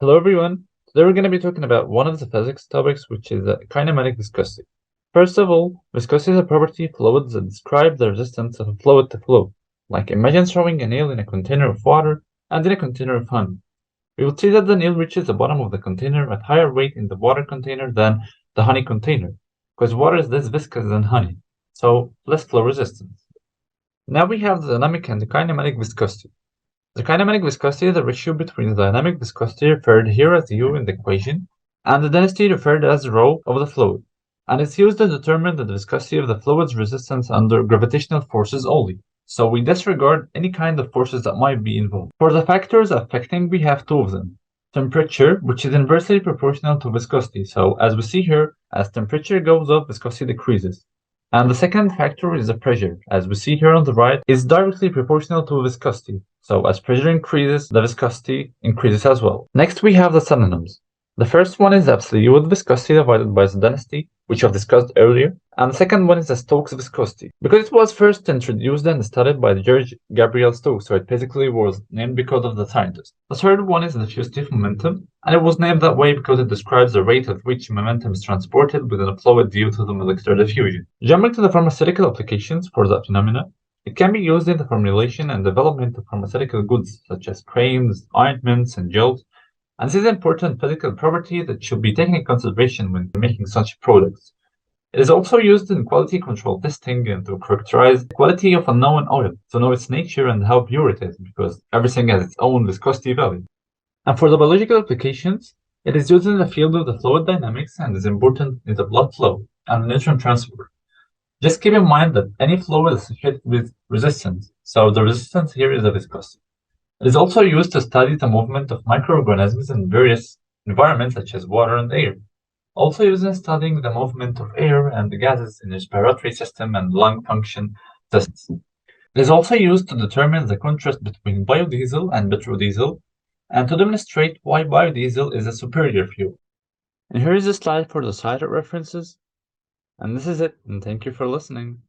Hello everyone. Today we're going to be talking about one of the physics topics, which is kinematic viscosity. First of all, viscosity is a property of fluids that describes the resistance of a fluid to flow. Like imagine throwing a nail in a container of water and in a container of honey. We will see that the nail reaches the bottom of the container at higher weight in the water container than the honey container, because water is less viscous than honey, so less flow resistance. Now we have the dynamic and the kinematic viscosity. The kinematic viscosity is the ratio between the dynamic viscosity referred here as U in the equation and the density referred as rho of the fluid, and it's used to determine the viscosity of the fluid's resistance under gravitational forces only. So we disregard any kind of forces that might be involved. For the factors affecting, we have two of them. Temperature, which is inversely proportional to viscosity. So as we see here, as temperature goes up, viscosity decreases. And the second factor is the pressure. As we see here on the right, is directly proportional to viscosity. So as pressure increases, the viscosity increases as well. Next, we have the synonyms. The first one is absolute viscosity divided by the density, which I've discussed earlier. And the second one is the Stokes viscosity. Because it was first introduced and studied by George Gabriel Stokes, so it basically was named because of the scientist. The third one is the diffusive momentum, and it was named that way because it describes the rate at which momentum is transported within a fluid due to the molecular diffusion. Jumping to the pharmaceutical applications for that phenomena, it can be used in the formulation and development of pharmaceutical goods such as creams, ointments, and gels, and this is an important physical property that should be taken into consideration when making such products. It is also used in quality control testing and to characterize the quality of a known oil, to know its nature and how pure it is, because everything has its own viscosity value. And for the biological applications, it is used in the field of the fluid dynamics and is important in the blood flow and nutrient transfer. Just keep in mind that any flow is associated with resistance, so the resistance here is the viscosity. It is also used to study the movement of microorganisms in various environments such as water and air. Also used in studying the movement of air and the gases in the respiratory system and lung function tests. It is also used to determine the contrast between biodiesel and petrodiesel and to demonstrate why biodiesel is a superior fuel. And here is a slide for the cited references. And this is it, and thank you for listening.